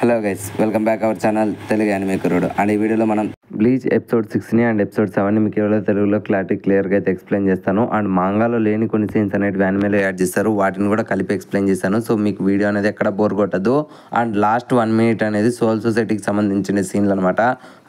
Hello guys, welcome back our channel Telugu anime కుర్రోడు. And ఈ వీడియోలో మనం బ్లీచ్ ఎపిసోడ్ 6ని అండ్ ఎపిసోడ్ 7ని మీకు ఎవరో తెలుగులో క్లియర్గా అయితే ఎక్స్ప్లెయిన్ చేస్తాను. అండ్ మాంగాలో లేని కొన్ని సీన్స్ అనేవి యానిమేలో యాడ్ చేస్తారు, వాటిని కూడా కలిపి ఎక్స్ప్లెయిన్ చేస్తాను. సో మీకు వీడియో అనేది ఎక్కడ బోర్ కొట్టదు. అండ్ లాస్ట్ 1 minute అనేది సోల్ సొసైటీకి సంబంధించిన సీన్లు అనమాట.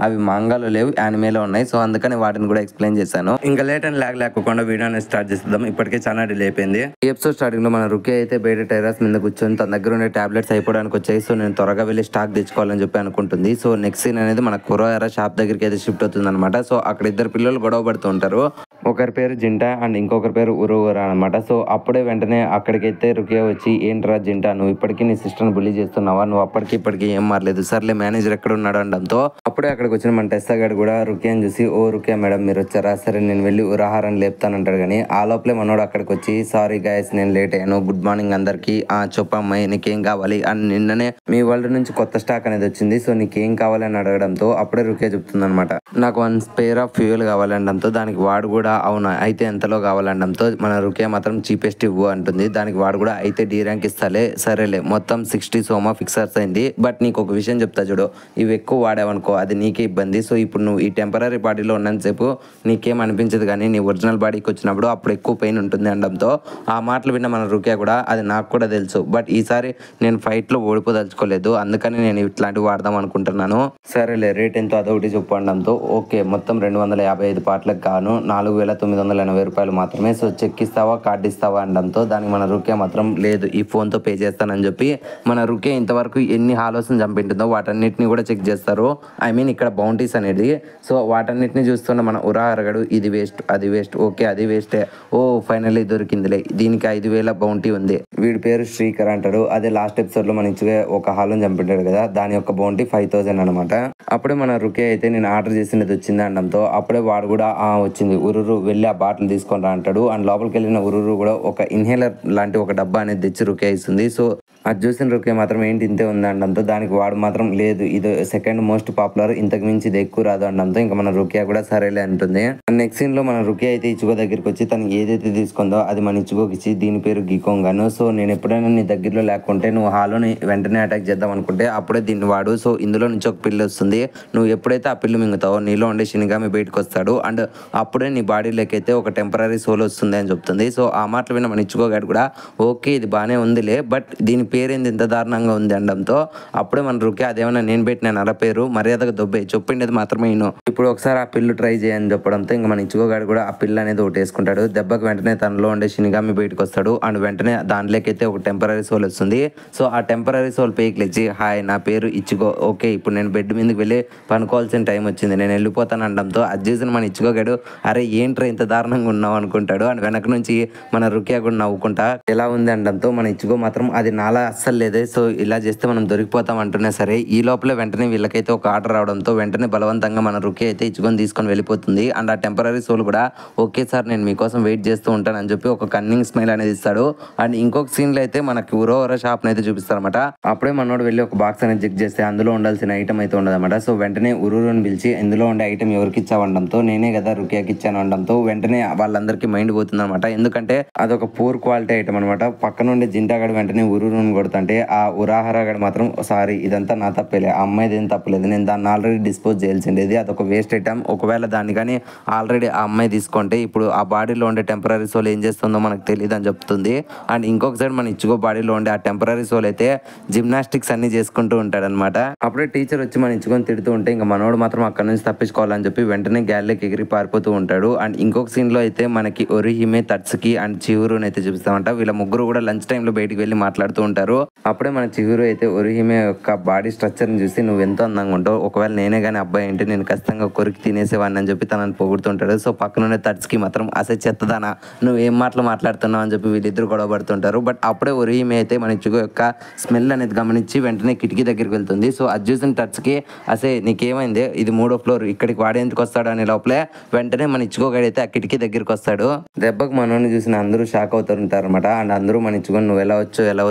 అవి మాంగాలో లేవు, యానిమేలో ఉన్నాయి. సో అందుకని వాటిని కూడా ఎక్స్ప్లెయిన్ చేశాను. ఇంకా లేట్ అండ్ లాగ్ లేకుండా వీడియో అనేది స్టార్ట్ చేద్దాం. ఇప్పటికే చాలా డిలే అయిపోయింది. ఈ ఎపిసోడ్ స్టార్టింగ్ లో మన రుకే అయితే బయట టెర్రస్ మీద కూర్చొని తన దగ్గర ఉండే టాబ్లెట్స్ అయిపోవడానికి వచ్చాయి. సో నేను త్వరగా వెళ్ళి స్టాక్ తెచ్చుకోవాలని చెప్పి అనుకుంటుంది. సో నెక్స్ట్ సీన్ అనేది మన కురోయారా షాప్ దగ్గరికి అయితే షిఫ్ట్ అవుతుంది అనమాట. సో అక్కడ ఇద్దరు పిల్లలు గొడవ పడుతూ ఉంటారు. ఒకరి పేరు జింటా అండ్ ఇంకొకరి పేరు ఉరువురా అనమాట. సో అప్పుడే వెంటనే అక్కడికైతే రుకే వచ్చి, ఏంట్రా జింటా, నువ్వు ఇప్పటికీ నీ సిస్టర్ని బుల్లీ చేస్తున్నావా? నువ్వు అప్పటికి ఇప్పటికీ ఏం మారలేదు, సర్లే మేనేజర్ ఎక్కడ ఉన్నాడు అనడంతో అప్పుడే అక్కడికి వచ్చిన మన టెస్సా గారు కూడా రుకేని చూసి, ఓ రుకే మేడం మీరు వచ్చారా, సరే నేను వెళ్ళి ఉరాహారాన్ని లేపుతానంటాడు. కానీ ఆ లోపలే మనోడు అక్కడికి వచ్చి, సారీ గైస్ నేను లేట్ అయ్యాను, గుడ్ మార్నింగ్ అందరికి, చెప్పమ్మాయి నీకేం కావాలి, అండ్ నిన్ననే మీ వరల్డ్ నుంచి కొత్త స్టాక్ అనేది వచ్చింది, సో నీకేం కావాలి అని అడగడంతో అప్పుడే రుకే చెప్తుంది అనమాట, నాకు 1 spare ఆఫ్ ఫ్యూయల్ కావాలనడంతో దానికి వాడు కూడా అవునా అయితే ఎంతలో కావాలనడంతో మన రుకే మాత్రం చీపెస్ట్ ఇవ్వు అంటుంది. దానికి వాడు కూడా అయితే డి ర్యాంక్ ఇస్తాలే, సరేలే మొత్తం 60 సోమా ఫిక్సర్స్ అయింది, బట్ నీకు ఒక విషయం చెప్తా చూడు, ఇవి ఎక్కువ వాడావనుకో అది నీకే ఇబ్బంది. సో ఇప్పుడు నువ్వు ఈ టెంపరీ బాడీలో ఉన్నంతసేపు నీకేం అనిపించదు, కానీ నీ ఒరిజినల్ బాడీకి వచ్చినప్పుడు అప్పుడు ఎక్కువ పెయిన్ ఉంటుంది అనడంతో ఆ మాటలు విన్న మన రుకే కూడా, అది నాకు కూడా తెలుసు, బట్ ఈసారి నేను ఫైట్లో ఓడిపోదలుచుకోలేదు, అందుకని నేను ఇట్లాంటివి వాడదాం అనుకుంటున్నాను, సరేలే రేట్ ఎంతో అదొకటి చెప్పు అనడంతో ఓకే మొత్తం 255 పార్ట్లకు గాను 4980 రూపాయలు మాత్రమే, సో చెక్ ఇస్తావా కార్డు ఇస్తావా అనడంతో దానికి మన రుకే మాత్రం లేదు ఈ ఫోన్తో పే చేస్తానని చెప్పి, మన రుకే ఇంతవరకు ఎన్ని హాలోస్ని చంపింటుందో వాటన్నిటిని కూడా చెక్ చేస్తారు. ఐ మీన్ ఇక్కడ బౌంటీస్ అనేది. సో వాటన్నిటిని చూస్తున్న మన ఉరాహరగడు, ఇది వేస్ట్ అది వేస్ట్, ఓకే అది వేస్టే, ఓ ఫైనల్లీ దొరికిందిలే, దీనికి 5000 బౌంటీ ఉంది, వీడి పేరు శ్రీకర్ అంటాడు, అదే లాస్ట్ ఎపిసోడ్లో మన ఇచ్చుగా ఒక హాలోని చంపింటాడు కదా, దాని యొక్క బౌంటీ 5000 అనమాట. అప్పుడే మన రుకే అయితే నేను ఆర్డర్ చేసినది వచ్చింది అనడంతో అప్పుడే వాడు కూడా వచ్చింది, ఉరురు వెళ్ళి ఆ బాటిల్ తీసుకొని రా అంటాడు. అండ్ లోపలికి వెళ్ళిన ఉరురు కూడా ఒక ఇన్హేలర్ లాంటి ఒక డబ్బా అనేది తెచ్చి రుకే ఇస్తుంది. సో అది చూసిన రుకే మాత్రం ఏంటి ఇంతే ఉంది అనడంతో దానికి వాడు మాత్రం లేదు ఇది సెకండ్ మోస్ట్ పాపులర్, ఇంతకు మించి ఇది ఎక్కువ రాదు అనడంతో ఇంకా మన రుకియా కూడా సరేలే అంటుంది. నెక్స్ట్ సీన్ లో మన రుకియా అయితే ఇచ్చుగో దగ్గరికి వచ్చి తను ఏదైతే తీసుకుందో అది మన ఇచ్చుగోకి ఇచ్చి, దీని పేరు గికోంగాను, సో నేను ఎప్పుడైనా నీ దగ్గరలో లేకుంటే నువ్వు హాలోని వెంటనే అటాక్ చేద్దాం అనుకుంటే అప్పుడే దీన్ని వాడు, సో ఇందులో నుంచి ఒక పిల్లి వస్తుంది, నువ్వు ఎప్పుడైతే ఆ పిల్లి మింగుతావో నీలో ఉండే షినిగామి బయటకు వస్తాడు, అండ్ అప్పుడే నీ బాడీలోకి అయితే ఒక టెంపరీ సోల్ వస్తుంది అని చెప్తుంది. సో ఆ మాటలు విన్న మన ఇచ్చుకోగాడు కూడా ఓకే ఇది బాగానే ఉందిలే, బట్ దీని పేరేంది ఇంత దారుణంగా ఉంది అనడంతో అప్పుడే మన రుకే, అదేమన్నా నేను పెట్టిన అర పేరు, మర్యాదగా దొబ్బే, చెప్పిండేది మాత్రమే నేను, ఇప్పుడు ఒకసారి ఆ పిల్లు ట్రై చేయని చెప్పడంతో ఇంకా మన ఇచ్చుకోగాడు కూడా ఆ పిల్ల అనేది ఒకటి వేసుకుంటాడు. దెబ్బకి వెంటనే తనలో ఉండే షినిగామి బయటకు వస్తాడు, అండ్ వెంటనే దాంట్లోకి అయితే ఒక టెంపరీ సోల్ వస్తుంది. సో ఆ టెంపరీ సోల్ పేకి లేచి, హాయ్ నా పేరు ఇచ్చుగో, ఓకే ఇప్పుడు నేను బెడ్ మీదకి వెళ్ళి పనుకోవాల్సిన టైం వచ్చింది, నేను వెళ్ళిపోతాను అనడంతో అది చేసిన మన ఇచ్చుకోగాడు, అరే ఏంట్రా ఇంత దారుణంగా ఉన్నావు అనుకుంటాడు. అండ్ వెనక నుంచి మన రుకియా కూడా నవ్వుకుంటా ఎలా ఉంది అనడంతో మన ఇచ్చుగో మాత్రం అది నాలా అస్సలు లేదే, సో ఇలా చేస్తే మనం దొరికిపోతాం అంటున్నా సరే ఈ లోపల వెంటనే వీళ్ళకైతే ఒక ఆర్డర్ రావడంతో వెంటనే బలవంతంగా మన రుకే అయితే ఇచ్చుకొని తీసుకొని వెళ్ళిపోతుంది. అండ్ ఆ టెంపరీ సోల్ కూడా ఓకే సార్ నేను మీకోసం వెయిట్ చేస్తూ ఉంటాను అని చెప్పి ఒక కన్నింగ్ స్మైల్ అనేది ఇస్తాడు. అండ్ ఇంకొక సీన్ లో అయితే మనకి ఉరోవరా షాప్ అయితే చూపిస్తారన్నమాట. అప్పుడే మనోడు వెళ్ళి ఒక బాక్స్ అనేది చెక్ చేస్తే అందులో ఉండాల్సిన ఐటమ్ అయితే ఉండదన్నమాట. సో వెంటనే ఉరుని పిలిచి ఇందులో ఉండే ఐటమ్ ఎవరికి ఇచ్చావనడంతో నేనే కదా రుకియాకి ఇచ్చాను అనడంతో వెంటనే వాళ్ళందరికీ మైండ్ పోతుంది అనమాట. ఎందుకంటే అదొక పూర్ క్వాలిటీ ఐటమ్ అనమాట. పక్కన ఉండే జింటాగాడు వెంటనే ఉరుని కొడుతుంటే ఆ ఉరాహరాగాడు మాత్రం సారీ ఇదంతా నా తప్పేలే, ఆ అమ్మాయిది ఏం తప్పలేదు, నేను దాన్ని ఆల్రెడీ డిస్పోజ్ చేయాల్సిండేది, అదొక వేస్ట్ ఐటమ్, ఒకవేళ దాన్ని కానీ ఆల్రెడీ ఆ అమ్మాయి తీసుకుంటే ఇప్పుడు ఆ బాడీలో ఉండే టెంపరీ సోల్ ఏం చేస్తుందో మనకు తెలియదు అని చెప్తుంది. అండ్ ఇంకొక సైడ్ మన ఇచ్చుకో బాడీలో ఉండే ఆ టెంపరీ సోల్ అయితే జిమ్నాస్టిక్స్ అన్ని చేసుకుంటూ ఉంటాడనమాట. అప్పుడే టీచర్ వచ్చి మన ఇచ్చుకొని తిడుతూ ఉంటే ఇంకా మనోడు మాత్రం అక్కడ నుంచి తప్పించుకోవాలని చెప్పి వెంటనే గ్యాల్లోకి ఎగిరి పారిపోతూ ఉంటాడు. అండ్ ఇంకొక సీన్ లో అయితే మనకి ఒరిహిమే, తట్సుకి అండ్ చిహురుని అయితే చూపిస్తామంట. వీళ్ళ ముగ్గురు కూడా లంచ్ టైంలో బయటికి వెళ్ళి మాట్లాడుతూ ఉంటారు. అప్పుడే మన చిహురు అయితే ఒరిహిమే యొక్క బాడీ స్ట్రక్చర్ని చూసి నువ్వు ఎంతో అందంగా ఉంటావు, ఒకవేళ నేనే కానీ అబ్బాయి అంటే నేను ఖచ్చితంగా కొరికి తినేసేవాడిని అని చెప్పి తనని పొగుడుతుంటాడు. సో పక్కనుండే తట్సుకి మాత్రం అసే చెత్తదానా నువ్వు ఏం మాట్లాడుతున్నావు అని చెప్పి వీళ్ళిద్దరు గొడవ పడుతుంటారు. బట్ అప్పుడే ఒరిహిమే అయితే మన ఇచ్చుకో యొక్క స్మెల్ అనేది గమనించి వెంటనే కిటికీ దగ్గరికి వెళ్తుంది. సో అది చూసిన టచ్కి అసే నీకేమైంది, ఇది 3వ ఫ్లోర్, ఇక్కడికి వాడేందుకు వస్తాడు అనే లోపలే వెంటనే మన ఇచ్చుకోగాడైతే ఆ కిటికీ దగ్గరికి వస్తాడు. దెబ్బకు మనోని చూసిన అందరూ షాక్ అవుతుంటారు అనమాట. అండ్ అందరూ మన ఇచ్చుకొని నువ్వు ఎలా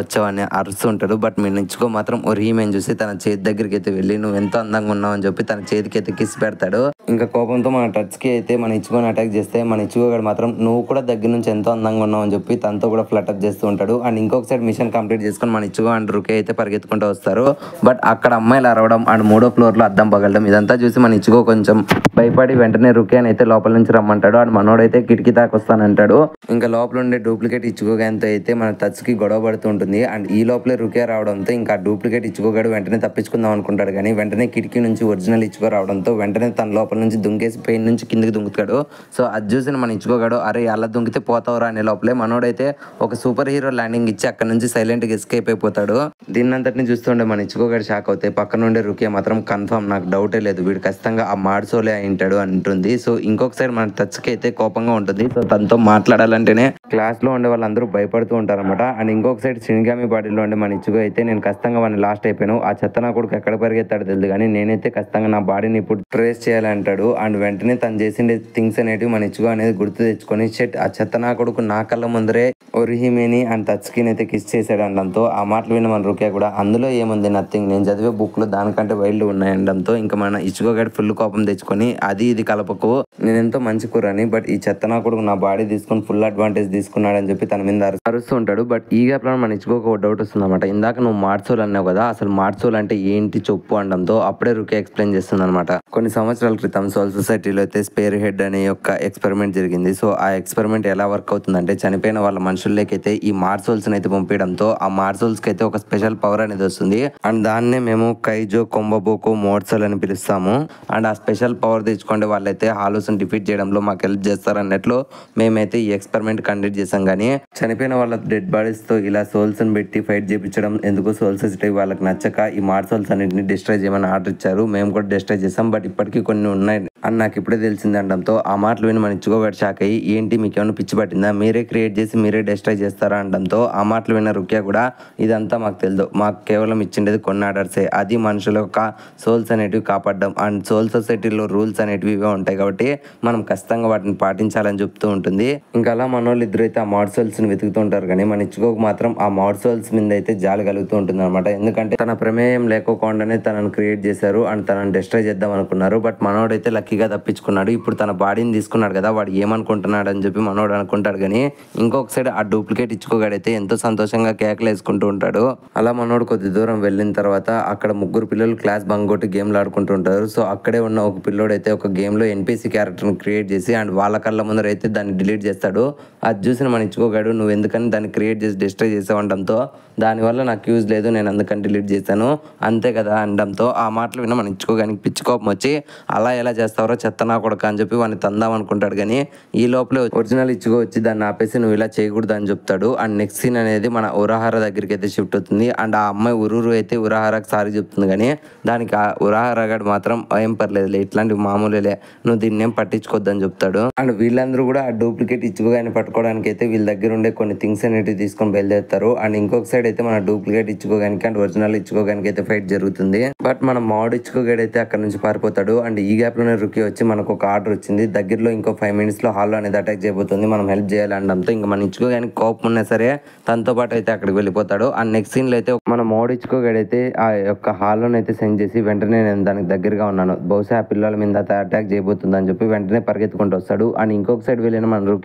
వచ్చావు అని అరుస్తుంటాడు. బట్ మీ ఇచ్చుకో మాత్రం ఒరిహిమేని చూసి తన చేతి దగ్గరికి అయితే వెళ్ళి నువ్వు ఎంతో అందంగా ఉన్నావు అని చెప్పి తన చేతికి అయితే కిస్ పెడతాడు. ఇంకా కోపంతో మన టచ్కి అయితే మన ఇచ్చుకొని అటాక్ చేస్తే మన ఇచ్చుకోగాడు మాత్రం నువ్వు కూడా దగ్గర నుంచి ఎంతో అందంగా ఉన్నావు అని చెప్పి తనతో కూడా ఫ్లటప్ చేస్తూ ఉంటాడు. అండ్ ఇంకొక సైడ్ మిషన్ కంప్లీట్ చేసుకొని మన ఇచ్చుకో అండ్ రుకే అయితే పరిగెత్తుకుంటూ వస్తారు. బట్ అక్కడ అమ్మాయిలు అరవడం అండ్ 3వ ఫ్లోర్లో అద్దం పగలడం ఇదంతా చూసి మన ఇచ్చుకో కొంచెం భయపడి వెంటనే రుకే అని అయితే లోపల నుంచి రమ్మంటాడు. అండ్ మనోడైతే కిటికీ దాకా వస్తానంటాడు. ఇంకా లోపల ఉండే డూప్లికేట్ ఇచ్చుకోగానితో అయితే మన టచ్కి గొడవ పడుతూ ఉంటుంది. అండ్ ఈ లోపలే రుకే రావడంతో ఇంకా డూప్లికేట్ ఇచ్చుకోగాడు వెంటనే తప్పించుకుందాం అనుకుంటాడు. కానీ వెంటనే కిటికీ నుంచి ఒరిజినల్ ఇచ్చుకో రావడంతో వెంటనే తన లోపల నుంచి దుంకేసి పెయిన్ నుంచి కిందకి దుంకుతాడు. సో అది చూసిన మన ఇచ్చుకోగాడు అరే అలా దుంకితే పోతావురా అనే లోపలే మనోడైతే ఒక సూపర్ హీరో ల్యాండింగ్ ఇచ్చి అక్కడ నుంచి సైలెంట్గా ఎస్కేప్ అయిపోతాడు. దీన్నంతటిని చూస్తుండే మన ఇచ్చుకోగాడు షాక్ అవుతాయి. పక్కన ఉండే రుకే మాత్రం కన్ఫర్మ్ నాకు డౌటే లేదు వీడు ఖచ్చితంగా ఆ మాడ్సోలే అయింటాడు అంటుంది. సో ఇంకొక సైడ్ మన టచ్కి అయితే కోపంగా ఉంటుంది. సో తనతో మాట్లాడాలంటేనే క్లాస్లో ఉండే వాళ్ళందరూ భయపడుతూ ఉంటారన్నమాట. అండ్ ఇంకొక సైడ్ షినిగామి బాడీలో ఉండే మన ఇచ్చుకో అయితే నేను ఖచ్చితంగా వాడిని లాస్ట్ అయిపోయాను, ఆ చెత్త నా కొడుకు ఎక్కడ పరిగెత్తాడు తెలియదు కానీ నేనైతే ఖచ్చితంగా నా బాడీని ఇప్పుడు ట్రేస్ చేయాలంటాడు. అండ్ వెంటనే తను చేసిండే థింగ్స్ అనేటివి మన ఇచ్చుకో అనేది గుర్తు తెచ్చుకొని షెట్ ఆ చెత్త నా కొడుకు నా కళ్ళ ముందరే ఒరిహిమేని అండ్ టచ్ స్క్రీన్ అయితే కిస్ చేశాడు అనడంతో ఆ మాటలు విన్న మన రుకే కూడా అందులో ఏముంది నథింగ్, నేను చదివే బుక్లో దానికంటే వైల్డ్ ఉన్నాయనడంతో ఇంకా మన ఇచ్చుకోగాడు ఫుల్ కోపం తెచ్చుకొని అది ఇది కలపకు నేను ఎంతో మంచి కూరని బట్ ఈ చెత్త నా కొడుకు నా బాడీ తీసుకొని ఫుల్ అడ్వాంటేజ్ తీసుకున్నాడు అని చెప్పి తన మీద అరుస్తూ ఉంటాడు. బట్ ఈ గ్యాప్లో మన ఇచ్చుకోక ఒక డౌట్ వస్తుంది అనమాట. ఇందాక నువ్వు మార్చోల్ అన్నావు కదా, అసలు మార్చోల్ అంటే ఏంటి చెప్పు అనడంతో అప్పుడే రుకే ఎక్స్ప్లెయిన్ చేస్తుంది అనమాట. కొన్ని సంవత్సరాల క్రితం సోల్ సొసైటీలో అయితే స్పేర్ హెడ్ అనే యొక్క ఎక్స్పెరిమెంట్ జరిగింది. సో ఆ ఎక్స్పెరిమెంట్ ఎలా వర్క్ అవుతుందంటే చనిపోయిన వాళ్ళ మనుషుల్లోకైతే ఈ మార్సోల్స్ అయితే పంపించడంతో ఆ మార్సోల్స్ కి అయితే ఒక స్పెషల్ పవర్ అనేది వస్తుంది. అండ్ దాన్నే మేము కైజో కొంబబోకో మోర్సల్ అని పిలుస్తాము. అండ్ ఆ స్పెషల్ పవర్ తెచ్చుకుంటే వాళ్ళైతే హాలోస్ డిఫీట్ చేయడంలో మాకు హెల్ప్ చేస్తారు అన్నట్లు మేమైతే ఈ ఎక్స్పెరిమెంట్ కండక్ట్ చేసాం. కానీ చనిపోయిన వాళ్ళ డెడ్ బాడీస్ తో ఇలా సోల్స్ ని పెట్టి ఫైట్ చేయించడం ఎందుకు సోల్ సొసైటీ వాళ్ళకి నచ్చక ఈ మార్సోల్స్ అన్నింటిని డిస్ట్రాయ్ చేయమని ఆర్డర్ ఇచ్చారు. మేము కూడా డిస్ట్రాయ్ చేసాం బట్ ఇప్పటికీ కొన్ని ఉన్నాయి అని నాకు ఇప్పుడే తెలిసింది అనడంతో ఆ మాటలు విని మన ఇచ్చుకోగాడు షాక్ అయ్యి ఏంటి మీకు ఏమైనా పిచ్చి పట్టిందా, మీరే క్రియేట్ చేసి మీరే డిస్ట్రాయ్ చేస్తారా అనడంతో ఆ మాటలు విన్న రుక్యా కూడా ఇదంతా మాకు తెలియదు, మాకు కేవలం ఇచ్చిండేది కొన్ని ఆర్డర్సే, అది మనుషుల యొక్క సోల్స్ అనేటివి కాపాడడం అండ్ సోల్ సొసైటీలో రూల్స్ అనేటివి ఇవే ఉంటాయి కాబట్టి మనం ఖచ్చితంగా వాటిని పాటించాలని చెప్తూ ఉంటుంది. ఇంకా అలా మన వాళ్ళు ఇద్దరైతే ఆ మార్సోల్స్ ని వెతుకుతూ ఉంటారు. కానీ మన ఇచ్చుకోకు మాత్రం ఆ మార్సోల్స్ మీద అయితే జాలి కలుగుతూ ఉంటుంది అనమాట. ఎందుకంటే తన ప్రమేయం లేకోకుండానే తనను క్రియేట్ చేశారు అండ్ తనను డిస్ట్రాయ్ చేద్దాం అనుకున్నారు. బట్ మనోడైతే లక్కీగా తప్పించుకున్నాడు. ఇప్పుడు తన బాడీని తీసుకున్నాడు కదా, వాడు ఏమనుకుంటున్నాడు అని చెప్పి మనోడు అనుకుంటాడు. కానీ ఇంకొక సైడ్ ఆ డూప్లికేట్ ఇచ్చుకోగాడైతే ఎంతో సంతోషంగా కేకలు వేసుకుంటూ ఉంటాడు. అలా మనోడు కొద్ది దూరం వెళ్ళిన తర్వాత అక్కడ ముగ్గురు పిల్లలు క్లాస్ బంక్ కొట్టి గేమ్లు ఆడుకుంటూ ఉంటారు. సో అక్కడే ఉన్న ఒక పిల్లోడు అయితే ఒక గేమ్ లో ఎన్పిసి క్యారెక్టర్ ని క్రియేట్ చేసి అండ్ వాళ్ళ కళ్ళ ముందర అయితే దాన్ని డిలీట్ చేస్తాడు. అది చూసిన మన ఇచ్చుకోగాడు నువ్వు ఎందుకని దాన్ని క్రియేట్ చేసి డిస్ట్రాయ్ చేసావండంతో దానివల్ల నాకు యూజ్ లేదు నేను అందుకని డిలీట్ చేశాను అంతే కదా అనడంతో ఆ మాటలు విన్న మన ఇచ్చుకోగానికి పిచ్చి కోపం వచ్చి అలా ఎలా చేస్తావరో చెత్త నా కొడక అని చెప్పి వాడిని తందాం అనుకుంటాడు. కానీ ఈ లోపల ఒరిజినల్ ఇచ్చుకో వచ్చి దాన్ని ఆపేసి నువ్వు ఇలా చేయకూడదు అని చెప్తాడు. అండ్ నెక్స్ట్ సీన్ అనేది మన ఉరాహార దగ్గరికి అయితే షిఫ్ట్ అవుతుంది. అండ్ ఆ అమ్మాయి ఉరురు అయితే ఉరాహారకు సారీ చెప్తుంది. కానీ దానికి ఆ ఉరాహార గాడు మాత్రం ఏం పర్లేదులే ఇట్లాంటివి మామూలులే నువ్వు దీన్ని ఏం పట్టించుకోవద్దని చెప్తాడు. అండ్ వీళ్ళందరూ కూడా ఆ డూప్లికేట్ ఇచ్చుకోగాని పట్టుకోవడానికి అయితే వీళ్ళ దగ్గర ఉండే కొన్ని థింగ్స్ అనేటివి తీసుకొని బయలుదేరుతారు. అండ్ ఇంకొక సైడ్ అయితే మన డూప్లికేట్ ఇచ్చుకోగానికి అండ్ ఒరిజినల్ ఇచ్చుకోగానికి అయితే ఫైట్ జరుగుతుంది. బట్ మన మోడ్ ఇచ్చుకోగాడు అయితే అక్కడ నుంచి పారిపోతాడు. అండ్ ఈ గ్యాప్ లోనే రుకి వచ్చి మనకు ఒక ఆర్డర్ వచ్చింది, దగ్గరలో ఇంకో 5 minutes లో హాల్లో అనేది అటాక్ చేయబోతుంది, మనం హెల్ప్ చేయాలి అనడంతో ఇంకా మన ఇచ్చుకోగానికి కోపం ఉన్నా సరే తనతో పాటు అయితే అక్కడికి వెళ్ళిపోతాడు. అండ్ నెక్స్ట్ సీన్ లో అయితే మన మోడ్ ఇచ్చుకోగాడైతే ఆ యొక్క హాల్లోనైతే సెండ్ చేసి వెంటనే నేను దానికి దగ్గరగా ఉన్నాను, బహుశా ఆ పిల్లల మీద అటాక్ చేయబోతుంది అని చెప్పి వెంటనే పరిగెత్తుకుంటూ వస్తాడు. అండ్ ఇంకొక సైడ్ వెళ్ళిన మన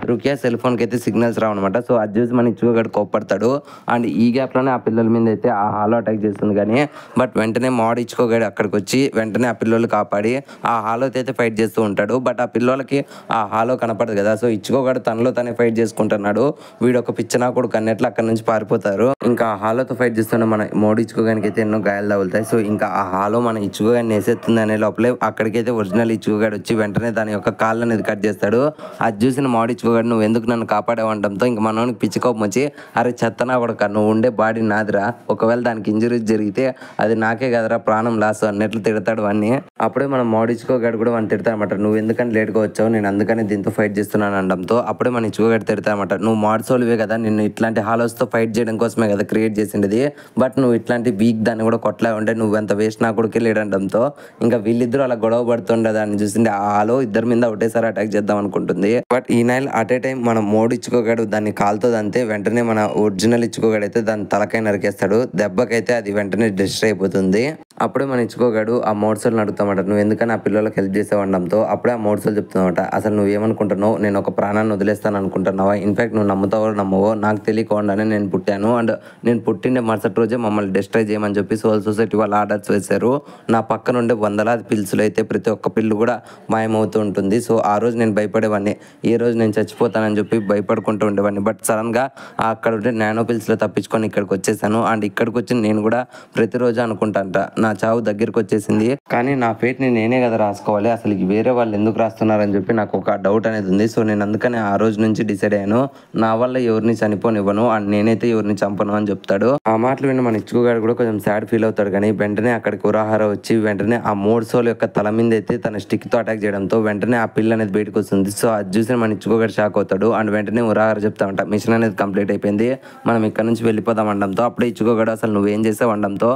రుకియా సెల్ ఫోన్ కి అయితే సిగ్నల్స్ రావు అనమాట. సో అది చూసి మన ఇచ్చుకోగాడు కోప్పడతాడు. అండ్ ఈ గ్యాప్ లోనే ఆ పిల్లల మీద అయితే ఆ హాలో అటాక్ చేస్తుంది. కానీ బట్ వెంటనే మోడ్ ఇచ్చుకోగాడు అక్కడికి వచ్చి వెంటనే ఆ పిల్లలు కాపాడి ఆ హాలోతో అయితే ఫైట్ చేస్తూ ఉంటాడు. బట్ ఆ పిల్లలకి ఆ హాలో కనపడదు కదా, సో ఇచ్చుకోగాడు తనలో తనే ఫైట్ చేసుకుంటున్నాడు. వీడు ఒక పిచ్చనా కొడుకు అన్నట్లు అక్కడ నుంచి పారిపోతారు. ఇంకా ఆ హాలోతో ఫైట్ చేస్తున్న మన మోడ్ ఇచ్చుకోగానికి అయితే ఎన్నో గాయాలు తగులుతాయి. సో ఇంకా ఆ హాలో మన ఇచ్చుకోగాని వేసేస్తుంది అనే లోపలే అక్కడికైతే ఒరిజినల్ ఇచ్చుకోగాడు వచ్చి వెంటనే దాని యొక్క కాళ్ళు అనేది కట్ చేస్తాడు. అది చూసిన మోడ్ ఇచ్చుకోగాడు నువ్వు ఎందుకు నన్ను కాపాడేవంటంతో ఇంకా మనోనికి పిచ్చి కోపం వచ్చి అరే చెత్తనా కొడక నువ్వు ఉండే బాడీ నాదిరా, ఒకవేళ దానికి ఇంజరీస్ జరిగితే అది నాకే కదరా ప్రాణం లాస్ అన్నట్లు తిడతాడు వాడిని. అప్పుడే మనం మోడ్ ఇచ్చుకోగాడు కూడా వాడిని తిడతాడనమాట, నువ్వు ఎందుకని లేట్గా వచ్చావు నేను అందుకని దీంతో ఫైట్ చేస్తున్నాను అనడంతో అప్పుడే మన ఇచ్చుకోగాడు తిడతాడనమాట, నువ్వు మోడ్ సోల్వే కదా, నిన్ను ఇట్లాంటి హాలోస్తో ఫైట్ చేయడం కోసమే కదా క్రియేట్ చేసిండేది, బట్ నువ్వు ఇట్లాంటి వీక్ దాన్ని కూడా కొట్టలే ఉంటే నువ్వు ఎంత వేస్ట్ నా కొడుకే లేడంటంతో ఇంకా వీళ్ళిద్దరూ అలా గొడవ పడుతుండే దాన్ని చూసింది ఆ హాలో ఇద్దరి మీద ఒకటేసారి అటాక్ చేద్దాం అనుకుంటుంది. బట్ ఈ నైల్ అట్ ఏ టైం మనం మోడ్ ఇచ్చుకోగాడు దాన్ని కాలుతో అంతే వెంటనే మన ఒరిజినల్ ఇచ్చుకోగాడు అయితే దాన్ని తలకాయ నరికేస్తాడు. దెబ్బకైతే అది వెంటనే డిస్ట్రాయ్ అయిపోతుంది. అప్పుడే మన ఇచ్చుకోగాడు ఆ మోడ్సోల్ని అడుగుతామట, నువ్వు ఎందుకని ఆ పిల్లలకు హెల్ప్ చేసావు అనడంతో అప్పుడే ఆ మోడ్సోల్ చెప్తున్నామట, అసలు నువ్వేమనుకుంటున్నావు, నేను ఒక ప్రాణాన్ని వదిలేస్తాను అనుకుంటున్నావా, ఇన్ఫాక్ట్ నువ్వు నమ్ముతావో నమ్మవో నాకు తెలియకుండానే నేను పుట్టాను అండ్ నేను పుట్టిన మరుసటి రోజే మమ్మల్ని డిస్ట్రాయ్ చేయమని చెప్పి సోల్ సొసైటీ వాళ్ళు ఆర్డర్స్ వేశారు. నా పక్కన ఉండే వందలాది పిల్సులు అయితే ప్రతి ఒక్క పిల్లు కూడా మాయమవుతూ ఉంటుంది. సో ఆ రోజు నేను భయపడేవాడిని, ఏ రోజు నేను చచ్చిపోతానని చెప్పి భయపడుకుంటూ ఉండేవాడిని. బట్ సడన్గా అక్కడ ఉంటే నానో పిల్స్లో తప్పించుకొని ఇక్కడికి వచ్చేసాను అండ్ ఇక్కడికి వచ్చి నేను కూడా ప్రతిరోజు అనుకుంటాంట నా చావు దగ్గరికి వచ్చేసింది, కానీ నా ఫేట్ని నేనే కదా రాసుకోవాలి, అసలు వేరే వాళ్ళు ఎందుకు రాస్తున్నారని చెప్పి నాకు ఒక డౌట్ అనేది ఉంది. సో నేను అందుకని ఆ రోజు నుంచి డిసైడ్ అయ్యాను, నా వల్ల ఎవరిని చనిపోనివ్వను అండ్ నేనైతే ఎవరిని చంపను అని చెప్తాడు. ఆ మాటలు విని మన ఇచ్చుకోగాడు కూడా కొంచెం సాడ్ ఫీల్ అవుతాడు, కానీ వెంటనే అక్కడికి ఉరాహార వచ్చి వెంటనే ఆ మోడ్సోల్ యొక్క తల మీద అయితే తన స్టిక్తో అటాక్ చేయడంతో వెంటనే ఆ పిల్ల అనేది బయటకు వస్తుంది. సో అది చూసి మన ఇచ్చుకోగాడు షాక్ అవుతాడు అండ్ వెంటనే ఉరాహార చెప్తామంట, మిషన్ అనేది కంప్లీట్ అయిపోయింది, మనం ఇక్కడ నుంచి వెళ్ళిపోదాం అనడంతో అప్పుడే ఇచ్చుకోగాడు అసలు నువ్వేం చేసావు అనడంతో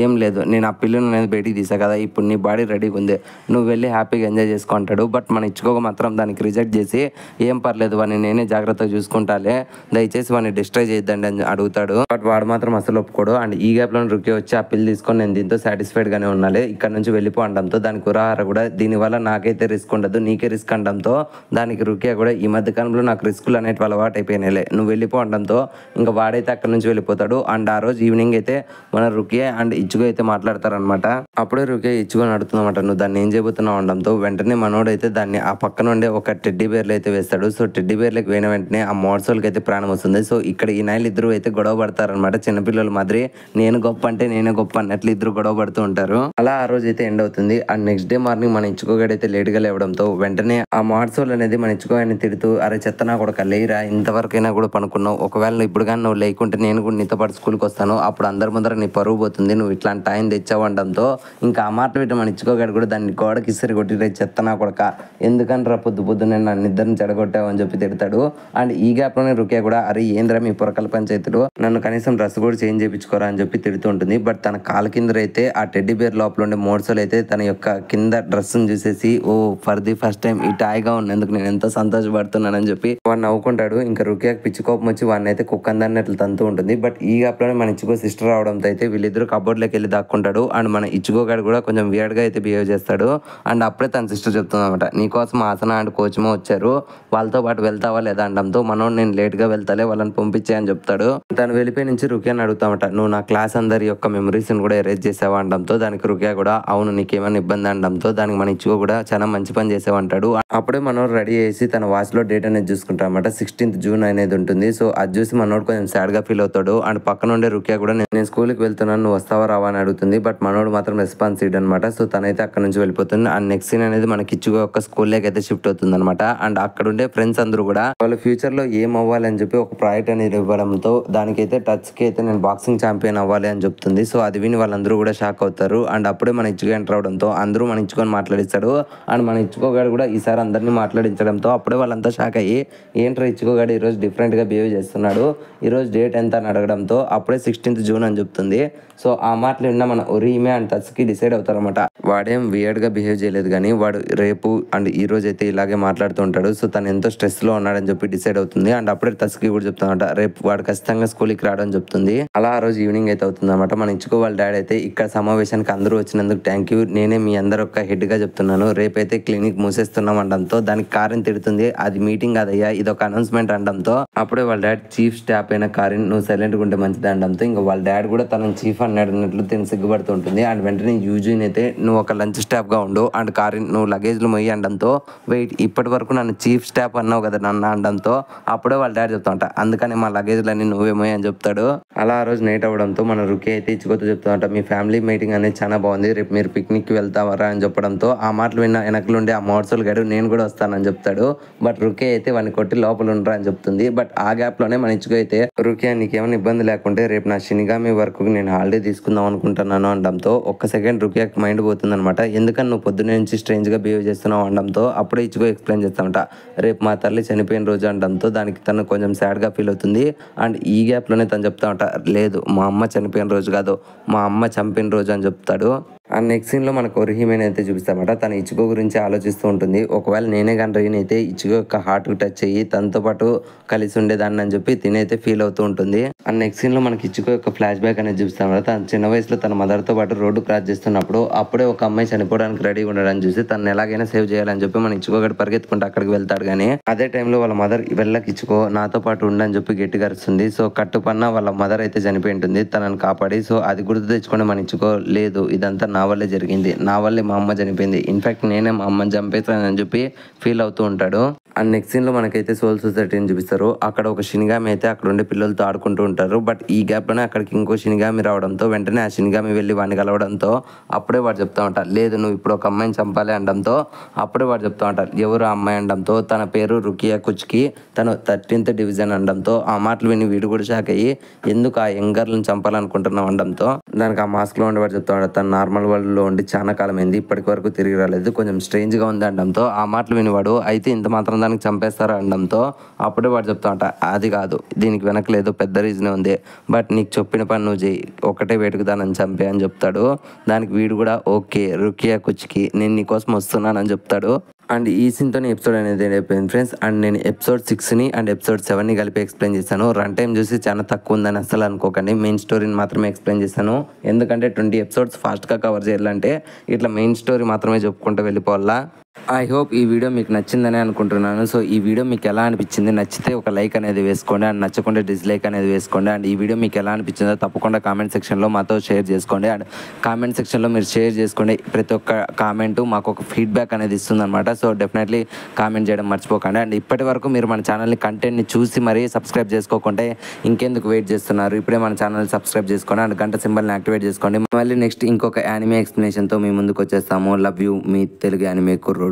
ఏం లేదు, నేను ఆ పిల్లని అనేది బయటికి తీసా కదా, ఇప్పుడు నీ బాడీ రెడీగా ఉంది, నువ్వు వెళ్ళి హ్యాపీగా ఎంజాయ్ చేసుకుంటాడు. బట్ మన ఇచ్చుకోక మాత్రం దానికి రిజెక్ట్ చేసి ఏం పర్లేదు వాడిని నేనే జాగ్రత్తగా చూసుకుంటాలే, దయచేసి వాడిని డిస్ట్రాయ్ చేయొద్దండి అని అడుగుతాడు. బట్ వాడు మాత్రం అసలు ఒప్పుకోడు అండ్ ఈ గ్యాప్లో రుకి వచ్చి ఆ పిల్లి తీసుకొని నేను దీంతో సాటిస్ఫైడ్గానే ఉండాలి, ఇక్కడ నుంచి వెళ్ళిపో అనడంతో దానికి ఉరాహార కూడా దీనివల్ల నాకైతే రిస్క్ ఉండదు నీకే రిస్క్ అనడంతో దానికి రుకియా కూడా ఈ మధ్య కాలంలో నాకు రిస్కులు అనేవి అలవాటు అయిపోయినాయిలే, నువ్వు వెళ్ళిపో అనడంతో ఇంకా వాడైతే అక్కడ నుంచి వెళ్ళిపోతాడు. అండ్ ఆ రోజు ఈవినింగ్ అయితే మన రుకియా అండ్ ఇచ్చుగో అయితే మాట్లాడతారనమాట. అప్పుడే రుకియా ఇచ్చుకొని అడుగుతుందన్నమాట, నువ్వు దాన్ని ఏం చేయబోతున్నావు అనడంతో వెంటనే మనోడైతే దాన్ని ఆ పక్కన ఉండే ఒక టెడ్డీ బేర్లు అయితే వేస్తాడు. సో టెడ్డీ బేర్లకు వేయిన వెంటనే ఆ మోడ్సోల్కి అయితే ప్రాణం వస్తుంది. సో ఇక్కడ ఈ నాయలు ఇద్దరు అయితే గొడవ పడతారనమాట, చిన్నపిల్లల మాదిరి నేను గొప్ప అంటే నేనే గొప్ప అన్నట్లు ఇద్దరు గొడవ పడుతూ ఉంటారు. అలా ఆ రోజు అయితే ఎండ్ అవుతుంది అండ్ నెక్స్ట్ డే మార్నింగ్ మన ఇచ్చుకోగాడైతే లేట్గా లేవడంతో వెంటనే ఆ మోడ్సోల్ అనేది మన ఇచ్చుకోగాడిని తిడుతూ, అరే చెత్తనా కూడా లేరా, ఇంతవరకైనా కూడా పనుకున్నావు, ఒకవేళ ఇప్పుడు కానీ నువ్వు లేకుంటే నేను కూడా నీతో పాటు స్కూల్కి వస్తాను, అప్పుడు అందరి ముందర నీ పరువు పోతుంది, నువ్వు ఇట్లాంటి టైం తెచ్చావు అనడంతో ఇంకా ఆ మాట పెట్టి మన ఇచ్చుకోగాడు కూడా దాన్ని గోడకి ఇసరి కొట్టి రే చెత్తనా కొడక, ఎందుకని రా పొద్దు పొద్దునే నన్ను ఇద్దరిని చెడగొట్టావు అని చెప్పి తిడతాడు. అండ్ ఈ గ్యాప్లోనే రుకియా కూడా అరే ఏంద్రా మీ పొరకల పంచాయతీలో నన్ను కనీసం డ్రెస్ కూడా చేంజ్ చేయించుకోరా అని చెప్పి తిడుతూ ఉంటుంది. బట్ తన కాలు కింద అయితే ఆ టెడ్డీ బేర్ లోపల ఉండే మోడ్సోల్ అయితే తన యొక్క కింద డ్రెస్ని చూసేసి ఓ ఫర్ ది ఫస్ట్ టైం ఈ టాయ్గా ఉన్నందుకు నేను ఎంతో సంతోషపడుతున్నానని చెప్పి వాడు నవ్వుకుంటాడు. ఇంకా రుకియాకి పిచ్చి కోపం వచ్చి వాడిని అయితే కుక్కందాన్ని అట్లా తంతూ ఉంటుంది. బట్ ఈ గ్యాప్లోనే మన ఇచ్చుకో సిస్టర్ రావడంతో అయితే వీళ్ళిద్దరు కబోర్డ్లోకి వెళ్ళి దాక్కుంటాడు అండ్ మన ఇచ్చుకోగాడు కూడా కొంచెం వియర్డ్గా అయితే బిహేవ్ చేస్తాడు. అండ్ అప్పుడే తన సిస్టర్ చెప్తుంది అనమాట, నీకోసం ఆసన అండ్ కోచమో వచ్చారు, వాళ్ళతో పాటు వెళ్తావా లేదా అనడంతో మనోడు నేను లేట్గా వెళ్తాలే వాళ్ళని పంపించే అని చెప్తాడు. తను వెళ్ళిపోయి నుంచి రుకియాని అడుగుతామట, నువ్వు నా క్లాస్ అందరి యొక్క మెమరీస్ని కూడా ఎరేజ్ చేసావా అనడంతో దానికి రుకియా కూడా అవును నీకేమైనా ఇబ్బంది అనడంతో దానికి మన ఇచ్చుకో కూడా చాలా మంచి పని చేసావంటాడు. అప్పుడే మనోడు రెడీ చేసి తన వాచ్లో డేట్ అనేది చూసుకుంటామట, 16th జూన్ అనేది ఉంటుంది. సో అది చూసి మనోడు కొంచెం సాడ్గా ఫీల్ అవుతాడు అండ్ పక్కన ఉండే రుకియా కూడా నేను స్కూల్కి వెళ్తున్నాను నువ్వు వస్తావా రావా అని అడుగుతుంది. బట్ మనోడు మాత్రం రెస్పాన్స్ ఇవ్వడు అనమాట. సో తనైతే అక్కడ నుంచి వెళ్ళిపోతుంది అండ్ నెక్స్ట్ సీన్ అనేది మనకి ఇచ్చుకో యొక్క స్కూల్లోకి అయితే షిఫ్ట్ అవుతుంది అనమాట. అండ్ అక్కడ ఉండే ఫ్రెండ్స్ అందరూ కూడా వాళ్ళ ఫ్యూచర్ లో ఏం అవ్వాలని చెప్పి ఒక ప్రాజెక్ట్ అనేది ఇవ్వడంతో దానికైతే టచ్ కి అయితే నేను బాక్సింగ్ ఛాంపియన్ అవ్వాలి అని చెప్తుంది. సో అది విని వాళ్ళందరూ కూడా షాక్ అవుతారు అండ్ అప్పుడే మన ఇచ్చుకో ఎంటర్ అవడంతో అందరూ మన ఇచ్చుకొని మాట్లాడిస్తాడు అండ్ మన ఇచ్చుకోగాడు కూడా ఈసారి అందరినీ మాట్లాడించడంతో అప్పుడే వాళ్ళంతా షాక్ అయ్యి ఏంట్రా ఇచ్చుకోగాడు ఈరోజు డిఫరెంట్ గా బిహేవ్ చేస్తున్నాడు, ఈరోజు డేట్ ఎంత అని అడగడంతో అప్పుడే 16th జూన్ అని చెప్తుంది. సో ఆ మాటలు విన్న మన ఒరిమే అండ్ టచ్ కి డిసైడ్ అవుతారన్నమాట, వాడేం వియర్డ్ గా బిహేవ్ చేయలేదు కానీ వాడు రేపు అండ్ ఈ రోజు అయితే ఇలాగే మాట్లాడుతూ ఉంటాడు. సో తను ఎంతో స్ట్రెస్ లో ఉన్నాడని చెప్పి డిసైడ్ అవుతుంది అండ్ అప్పుడే టచ్ కి కూడా చెప్తానమాట రేపు వాడు ఖచ్చితంగా స్కూల్కి రావడం చెప్తుంది. అలా ఆ రోజు ఈవినింగ్ అయితే అవుతుంది అనమాట. మన ఇచ్చుకో వాళ్ళ డాడీ అయితే ఇక్కడ సమావేశానికి అందరూ వచ్చినందుకు థ్యాంక్ యూ, నేనే మీ అందరూ ఒక హెడ్ గా చెప్తున్నాను, రేపైతే క్లినిక్ మూసేస్తున్నాం అనడంతో దానికి కారిన్ తిడుతుంది, అది మీటింగ్ కాదయ్యా ఇది ఒక అనౌన్స్మెంట్ అనడంతో అప్పుడే వాళ్ళ డాడీ చీఫ్ స్టాఫ్ అయిన కారిన్ నువ్వు సైలెంట్ గా ఉంటే మంచిది అనడంతో ఇంకా వాళ్ళ డాడీ కూడా తనని చీఫ్ అన్నట్లు తిని సిగ్గుపడుతుంటుంది అండ్ వెంటనే యూజిన్ అయితే నువ్వు ఒక లంచ్ స్టాఫ్ గా ఉండు అండ్ కారిన్ నువ్వు లగేజ్లు మొయ్యి అనడంతో వెయిట్ ఇప్పటి వరకు నన్ను చీఫ్ స్టాఫ్ అన్నావు కదా నన్ను అనడంతో అప్పుడే వాళ్ళ డాడీ చెప్తాంట అందుకని మా లగేజ్లన్నీ నువ్వేమో అని చెప్తాడు. అలా ఆ రోజు నైట్ అవడంతో మన రుకి అయితే ఇచ్చుకోతో చెప్తామంట మీ ఫ్యామిలీ మీటింగ్ అనేది చాలా బాగుంది, రేపు మీరు పిక్నిక్ వెళ్తావరా అని చెప్పడంతో ఆ మాటలు విన్న వెనకలుండే ఆ మోడ్సోల్ గడు నేను కూడా వస్తానని చెప్తాడు. బట్ రుకి అయితే వాడిని కొట్టి లోపల ఉండరా అని చెప్తుంది. బట్ ఆ గ్యాప్ లోనే మన ఇచ్చుకో అయితే రుకి నీకేమైనా ఇబ్బంది లేకుంటే రేపు నా షినిగామి వర్క్ నేను హాలిడే తీసుకుందాం అనుకుంటున్నాను అనడంతో ఒక్క సెకండ్ రుకియాకి మైండ్ పోతుంది అనమాట, ఎందుకని నువ్వు పొద్దున్న నుంచి స్ట్రేంజ్ గా బిహేవ్ చేస్తున్నావు అనడంతో అప్పుడే ఇచ్చుకో ఎక్స్ప్లెయిన్ చేస్తామంట రేపు మా తల్లి చనిపోయిన రోజు అనడంతో దానికి తను కొంచెం సాడ్ గా ఫీల్ అవుతుంది అండ్ ఈ గ్యాప్ లోనే తను చెప్తామంట లేదు మా అమ్మ చనిపోయిన రోజు కాదు మా అమ్మ చంపిన రోజు అని చెప్తాడు. అండ్ నెక్స్ట్ సీన్లో మనకు ఒరిహిమేన్ అయితే చూపిస్తామట. తను ఇచుకో గురించి ఆలోచిస్తూ ఉంటుంది. ఒకవేళ నేనే కానీ రీన్ అయితే ఇచుకో యొక్క హార్ట్కి టచ్ అయ్యి తనతో పాటు కలిసి ఉండేదాన్ని అని చెప్పి తినైతే ఫీల్ అవుతూ ఉంటుంది. అండ్ నెక్స్ట్ సీన్లో మనకి ఇచుకో యొక్క ఫ్లాష్ బ్యాక్ అనేది చూపిస్తామట. తన చిన్న వయసులో తన మదర్తో పాటు రోడ్డు క్రాస్ చేస్తున్నప్పుడు అప్పుడే ఒక అమ్మాయి చనిపోవడానికి రెడీగా ఉండడానికి చూసి తను ఎలాగైనా సేవ్ చేయాలని చెప్పి మన ఇచుకో గడి పరిగెత్తుకుంటూ అక్కడికి వెళ్తాడు. కానీ అదే టైంలో వాళ్ళ మదర్ వెళ్ళకి ఇచుకో నాతో పాటు ఉండని చెప్పి గట్టిగా అరుస్తుంది. సో కట్టుపన్న వాళ్ళ మదర్ అయితే చనిపోయి ఉంటుంది తనని కాపాడి. సో అది గుర్తు తెచ్చుకొని మన ఇచుకో లేదు ఇదంతా నా వల్లే జరిగింది, నా వల్లే మా అమ్మ చనిపోయింది, ఇన్ఫాక్ట్ నేనే మా అమ్మని చంపేస్తానని చెప్పి ఫీల్ అవుతూ ఉంటాడు. అండ్ నెక్స్ట్ సీన్లో మనకైతే సోల్ సొసైటీని చూపిస్తారు. అక్కడ ఒక షినిగామి అయితే అక్కడ ఉండే పిల్లలతో ఆడుకుంటూ ఉంటారు. బట్ ఈ గ్యాప్లోనే అక్కడికి ఇంకో షినిగామి రావడంతో వెంటనే ఆ షినిగామి వెళ్ళి వాడిని కలవడంతో అప్పుడే వాడు చెప్తా ఉంటారు లేదు నువ్వు ఇప్పుడు ఒక అమ్మాయిని చంపాలి అనడంతో అప్పుడే వాడు చెప్తా ఉంటారు ఎవరు ఆ అమ్మాయి అనడంతో తన పేరు రుకియా కుచ్కి, తను 13th డివిజన్ అనడంతో ఆ మాటలు విని వీడు కూడా షాక్ అయ్యి ఎందుకు ఆ యంగర్లను చంపాలనుకుంటున్నావు అనడంతో దానికి ఆ మాస్క్లో ఉండేవాడు చెప్తా ఉంటాడు తను నార్మల్ వరల్డ్లో ఉండి చాలా కాలం అయింది ఇప్పటి వరకు తిరిగి రాలేదు, కొంచెం స్ట్రేంజ్గా ఉంది అనడంతో ఆ మాటలు వినివాడు అయితే ఇంత మాత్రం దానికి చంపేస్తారా అనడంతో అప్పుడే వాడు చెప్తా ఉంటా అది కాదు దీనికి వెనకలేదు పెద్ద రీజనే ఉంది, బట్ నీకు చెప్పిన పని నువ్వు చేయి ఒకటే వేటుకు దాన్ని చంపే అని చెప్తాడు. దానికి వీడు కూడా ఓకే రుకియా కుచ్కి నేను నీకోసం వస్తున్నానని చెప్తాడు. అండ్ ఈ సీన్తోనే ఎపిసోడ్ అనేది అయిపోయింది ఫ్రెండ్స్. అండ్ నేను ఎపిసోడ్ 6ని అండ్ ఎపిసోడ్ 7ని కలిపి ఎక్స్ప్లెయిన్ చేశాను. రన్ టైం చూసి చాలా తక్కువ ఉందని అసలు అనుకోకండి, మెయిన్ స్టోరీని మాత్రమే ఎక్స్ప్లెయిన్ చేశాను. ఎందుకంటే 20 ఎపిసోడ్స్ ఫాస్ట్గా కవర్ చేయాలంటే ఇట్లా మెయిన్ స్టోరీ మాత్రమే చెప్పుకుంటూ వెళ్ళిపోవాలా. ఐ హోప్ ఈ వీడియో మీకు నచ్చిందని అనుకుంటున్నాను. సో ఈ వీడియో మీకు ఎలా అనిపించింది, నచ్చితే ఒక లైక్ అనేది వేసుకోండి అండ్ నచ్చకుండా డిస్లైక్ అనేది వేసుకోండి. అండ్ ఈ వీడియో మీకు ఎలా అనిపించిందో తప్పకుండా కామెంట్ సెక్షన్లో మాతో షేర్ చేసుకోండి. అండ్ కామెంట్ సెక్షన్లో మీరు షేర్ చేసుకోండి, ప్రతి ఒక్క కామెంట్ మాకు ఒక ఫీడ్బ్యాక్ అనేది ఇస్తుందన్నమాట. సో డెఫినెట్లీ కామెంట్ చేయడం మర్చిపోకండి. అండ్ ఇప్పటి వరకు మీరు మన ఛానల్ని కంటెంట్ని చూసి మరీ సబ్స్క్రైబ్ చేసుకోకుంటే ఇంకెందుకు వెయిట్ చేస్తున్నారు, ఇప్పుడే మన ఛానల్ సబ్స్క్రైబ్ చేసుకోండి అండ్ గంట సింబల్ని యాక్టివేట్ చేసుకోండి. మళ్ళీ నెక్స్ట్ ఇంకొక యానిమే ఎక్స్ప్లెనేషన్తో మీ ముందుకు వచ్చేస్తాము. Love you me Telugu anime కుర్రోడు.